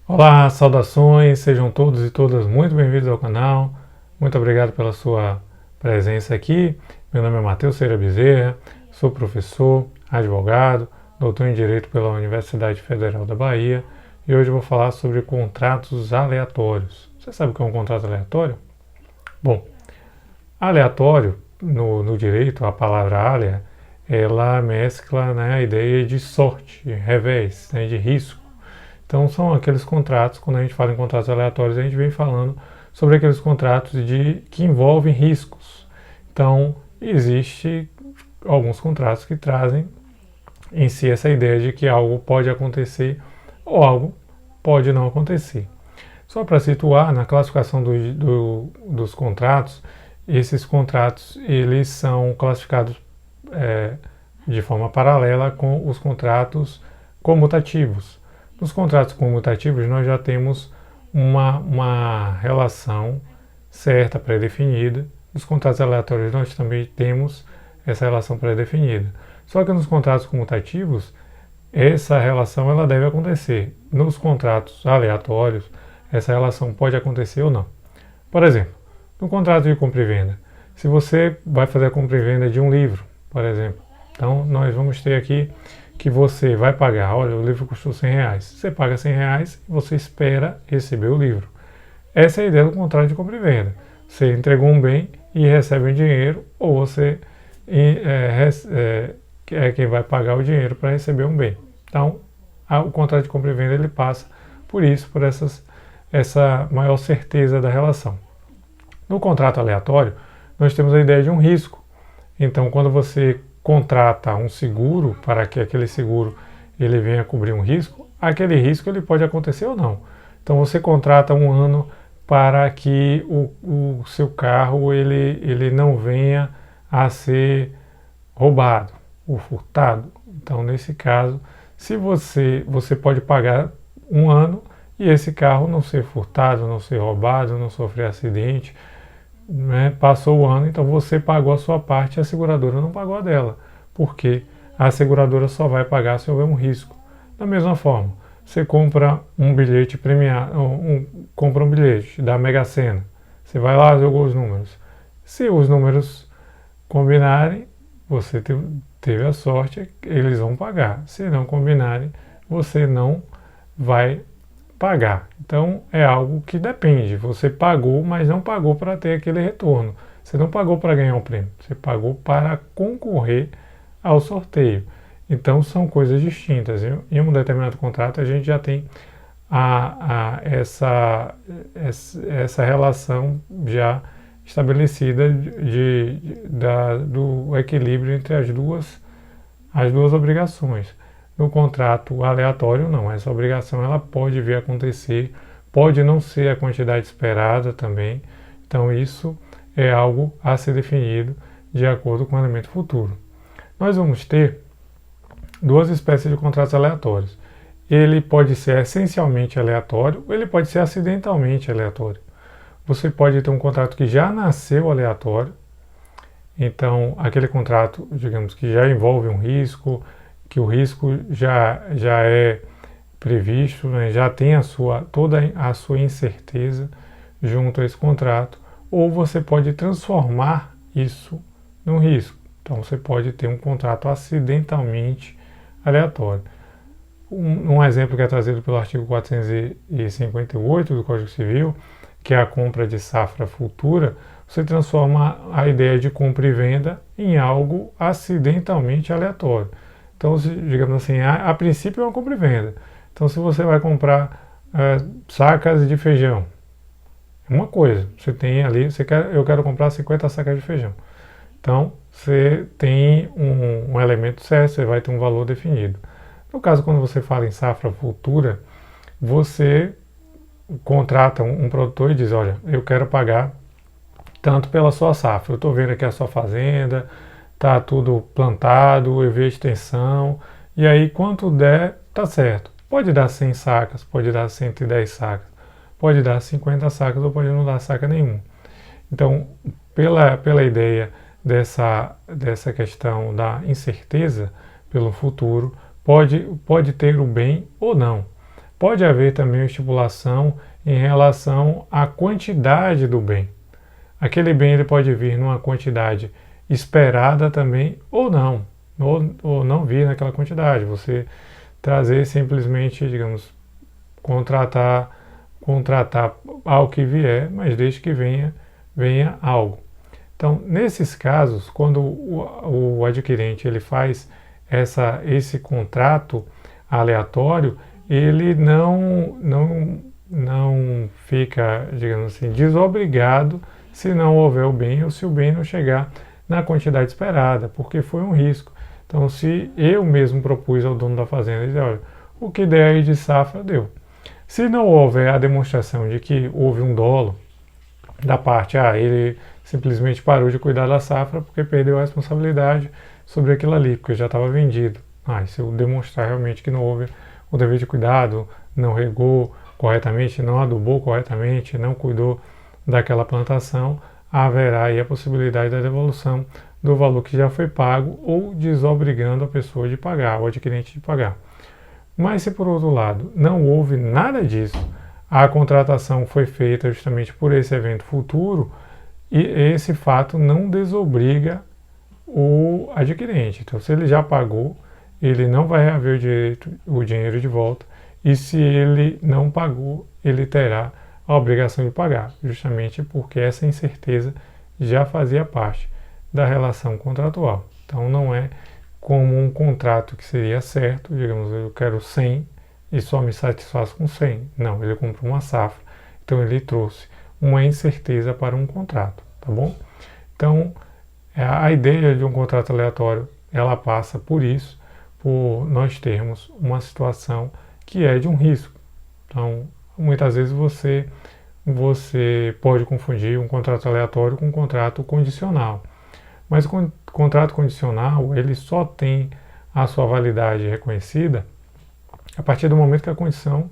Olá, saudações, sejam todos e todas muito bem-vindos ao canal. Muito obrigado pela sua presença aqui. Meu nome é Matheus Ceira Bezerra, sou professor, advogado, doutor em Direito pela Universidade Federal da Bahia e hoje eu vou falar sobre contratos aleatórios. Você sabe o que é um contrato aleatório? Bom, aleatório no direito, a palavra alea, ela mescla, né, a ideia de sorte, de revés, né, de risco. Então são aqueles contratos, quando a gente fala em contratos aleatórios, a gente vem falando sobre aqueles contratos que envolvem riscos. Então existe alguns contratos que trazem em si essa ideia de que algo pode acontecer ou algo pode não acontecer. Só para situar, na classificação dos contratos, esses contratos eles são classificados de forma paralela com os contratos comutativos. Nos contratos comutativos, nós já temos uma relação certa, pré-definida. Nos contratos aleatórios, nós também temos essa relação pré-definida. Só que nos contratos comutativos, essa relação ela deve acontecer. Nos contratos aleatórios, essa relação pode acontecer ou não. Por exemplo, no contrato de compra e venda, se você vai fazer a compra e venda de um livro, por exemplo, então nós vamos ter aqui que você vai pagar, olha, o livro custou R$100, você paga R$100 e você espera receber o livro. Essa é a ideia do contrato de compra e venda. Você entregou um bem e recebe um dinheiro, ou você é quem vai pagar o dinheiro para receber um bem. Então, o contrato de compra e venda ele passa por isso, por essa maior certeza da relação. No contrato aleatório, nós temos a ideia de um risco. Então, quando você contrata um seguro para que aquele seguro ele venha cobrir um risco, aquele risco ele pode acontecer ou não. Então você contrata um ano para que o seu carro ele não venha a ser roubado ou furtado. Então nesse caso, se você pode pagar um ano e esse carro não ser furtado, não ser roubado, não sofrer acidente, né, passou o ano, então você pagou a sua parte e a seguradora não pagou a dela, porque a seguradora só vai pagar se houver um risco. Da mesma forma, você compra um bilhete premiado, compra um bilhete da Mega Sena, você vai lá, jogou os números. Se os números combinarem, você teve a sorte, eles vão pagar. Se não combinarem, você não vai pagar. Então é algo que depende. Você pagou, mas não pagou para ter aquele retorno. Você não pagou para ganhar um prêmio. Você pagou para concorrer ao sorteio. Então são coisas distintas. Em um determinado contrato a gente já tem essa relação já estabelecida do equilíbrio entre as duas obrigações. No contrato aleatório, não. Essa obrigação ela pode vir a acontecer, pode não ser a quantidade esperada também. Então, isso é algo a ser definido de acordo com o elemento futuro. Nós vamos ter duas espécies de contratos aleatórios. Ele pode ser essencialmente aleatório, ou ele pode ser acidentalmente aleatório. Você pode ter um contrato que já nasceu aleatório, então aquele contrato, digamos que já envolve um risco, que o risco já é previsto, né, já tem toda a sua incerteza junto a esse contrato, ou você pode transformar isso num risco. Então você pode ter um contrato acidentalmente aleatório. Um exemplo que é trazido pelo artigo 458 do Código Civil, que é a compra de safra futura, você transforma a ideia de compra e venda em algo acidentalmente aleatório. Então, digamos assim, a princípio é uma compra e venda. Então, se você vai comprar sacas de feijão, é uma coisa. Você tem ali, eu quero comprar 50 sacas de feijão. Então, você tem um elemento certo, você vai ter um valor definido. No caso, quando você fala em safra futura, você contrata um produtor e diz, olha, eu quero pagar tanto pela sua safra. Eu estou vendo aqui a sua fazenda, tá tudo plantado, eu vi a extensão, e aí quanto der, tá certo. Pode dar 100 sacas, pode dar 110 sacas, pode dar 50 sacas ou pode não dar saca nenhuma. Então, pela ideia dessa questão da incerteza pelo futuro, pode ter o bem ou não. Pode haver também uma estipulação em relação à quantidade do bem. Aquele bem ele pode vir numa quantidade esperada também ou não vir naquela quantidade. Você trazer simplesmente, digamos, contratar ao que vier, mas desde que venha algo. Então, nesses casos, quando o adquirente ele faz esse contrato aleatório, ele não fica, digamos assim, desobrigado se não houver o bem ou se o bem não chegar na quantidade esperada, porque foi um risco. Então, se eu mesmo propus ao dono da fazenda, dizer, olha, o que der aí de safra, deu. Se não houver a demonstração de que houve um dolo da parte, ele simplesmente parou de cuidar da safra porque perdeu a responsabilidade sobre aquilo ali, porque já estava vendido. Se eu demonstrar realmente que não houve o dever de cuidado, não regou corretamente, não adubou corretamente, não cuidou daquela plantação, haverá aí a possibilidade da devolução do valor que já foi pago ou desobrigando a pessoa de pagar, o adquirente de pagar. Mas se por outro lado não houve nada disso, a contratação foi feita justamente por esse evento futuro e esse fato não desobriga o adquirente. Então, se ele já pagou, ele não vai haver o dinheiro de volta, e se ele não pagou, ele terá a obrigação de pagar, justamente porque essa incerteza já fazia parte da relação contratual. Então, não é como um contrato que seria certo, digamos, eu quero 100 e só me satisfaz com 100. Não, ele comprou uma safra, então ele trouxe uma incerteza para um contrato, tá bom? Então, a ideia de um contrato aleatório, ela passa por isso, por nós termos uma situação que é de um risco. Então, muitas vezes você pode confundir um contrato aleatório com um contrato condicional. Mas o contrato condicional, ele só tem a sua validade reconhecida a partir do momento que a condição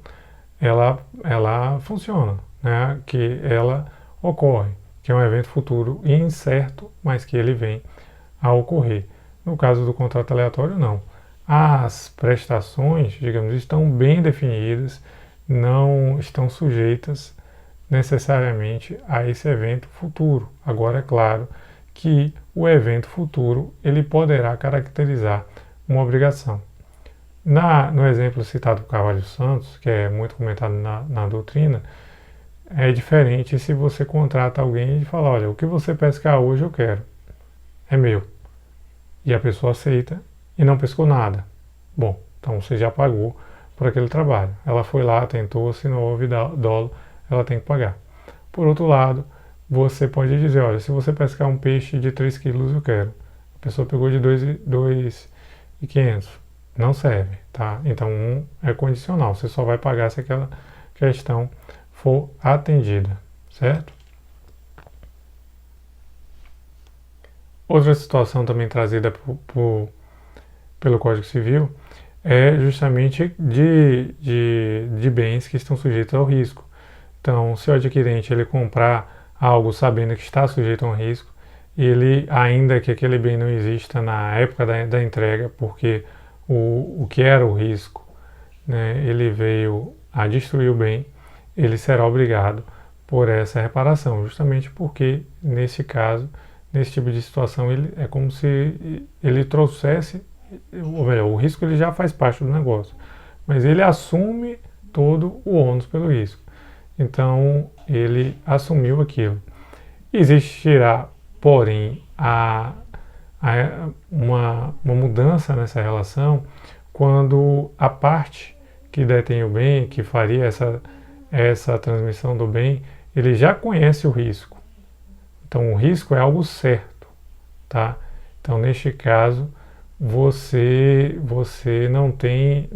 ela funciona, né? Que ela ocorre, que é um evento futuro e incerto, mas que ele vem a ocorrer. No caso do contrato aleatório, não. As prestações, digamos, estão bem definidas, não estão sujeitas necessariamente a esse evento futuro. Agora, é claro que o evento futuro ele poderá caracterizar uma obrigação. No exemplo citado por Carvalho Santos, que é muito comentado na doutrina, é diferente se você contrata alguém e fala, olha, o que você pescar hoje eu quero, é meu. E a pessoa aceita e não pescou nada. Bom, então você já pagou por aquele trabalho. Ela foi lá, tentou, se não houve dolo, ela tem que pagar. Por outro lado, você pode dizer, olha, se você pescar um peixe de 3 quilos, eu quero. A pessoa pegou de 2,500. Não serve, tá? Então, é condicional. Você só vai pagar se aquela questão for atendida, certo? Outra situação também trazida pelo Código Civil é justamente de bens que estão sujeitos ao risco. Então, se o adquirente ele comprar algo sabendo que está sujeito a um risco, ele, ainda que aquele bem não exista na época da entrega, porque o que era o risco, né, ele veio a destruir o bem, ele será obrigado por essa reparação, justamente porque, nesse caso, nesse tipo de situação, é como se ele trouxesse, ou melhor, o risco ele já faz parte do negócio, mas ele assume todo o ônus pelo risco. Então, ele assumiu aquilo. Existirá, porém, uma mudança nessa relação quando a parte que detém o bem, que faria essa transmissão do bem, ele já conhece o risco. Então, o risco é algo certo, tá? Então, neste caso, você não tem,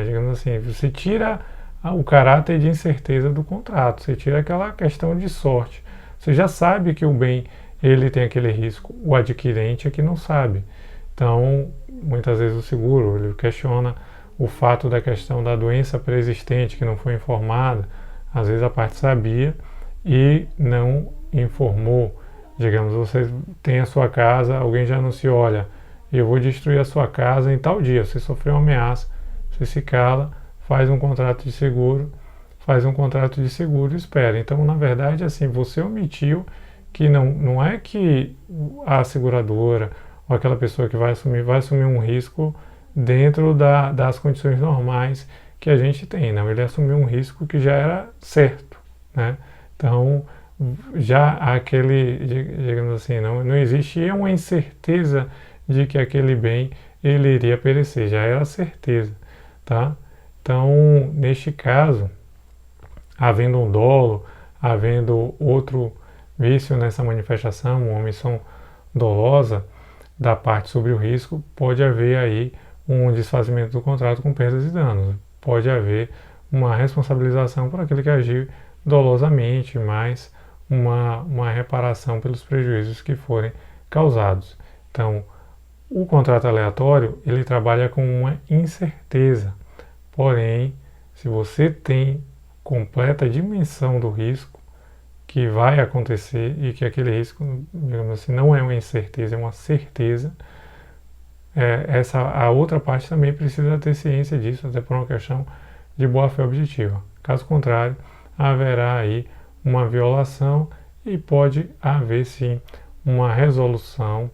digamos assim, você tira o caráter de incerteza do contrato, você tira aquela questão de sorte. Você já sabe que o bem ele tem aquele risco, o adquirente é que não sabe. Então, muitas vezes o seguro ele questiona o fato da questão da doença pré-existente que não foi informada. Às vezes a parte sabia e não informou. Digamos, você tem a sua casa, alguém já anunciou, olha, eu vou destruir a sua casa em tal dia, você sofreu uma ameaça, você se cala, faz um contrato de seguro, e espera. Então, na verdade, assim, você omitiu que não é que a seguradora ou aquela pessoa que vai assumir um risco dentro das condições normais que a gente tem, não, ele assumiu um risco que já era certo, né? Então, já aquele, digamos assim, não existia uma incerteza de que aquele bem ele iria perecer, já era certeza, tá? Então, neste caso, havendo um dolo, havendo outro vício nessa manifestação, uma omissão dolosa da parte sobre o risco, pode haver aí um desfazimento do contrato com perdas e danos. Pode haver uma responsabilização por aquele que agiu dolosamente, mais uma reparação pelos prejuízos que forem causados. Então, o contrato aleatório, ele trabalha com uma incerteza. Porém, se você tem completa dimensão do risco que vai acontecer e que aquele risco, digamos assim, não é uma incerteza, é uma certeza, a outra parte também precisa ter ciência disso, até por uma questão de boa-fé objetiva. Caso contrário, haverá aí uma violação e pode haver sim uma resolução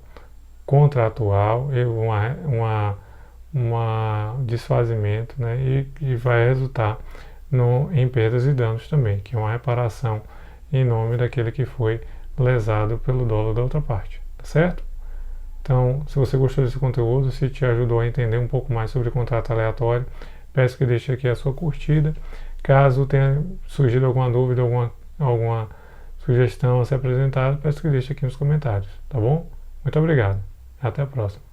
contratual e uma desfazimento, né, e vai resultar em perdas e danos também, que é uma reparação em nome daquele que foi lesado pelo dolo da outra parte, tá certo? Então, se você gostou desse conteúdo, se te ajudou a entender um pouco mais sobre contrato aleatório, peço que deixe aqui a sua curtida. Caso tenha surgido alguma dúvida, alguma sugestão a ser apresentada, peço que deixe aqui nos comentários, tá bom? Muito obrigado. Até a próxima.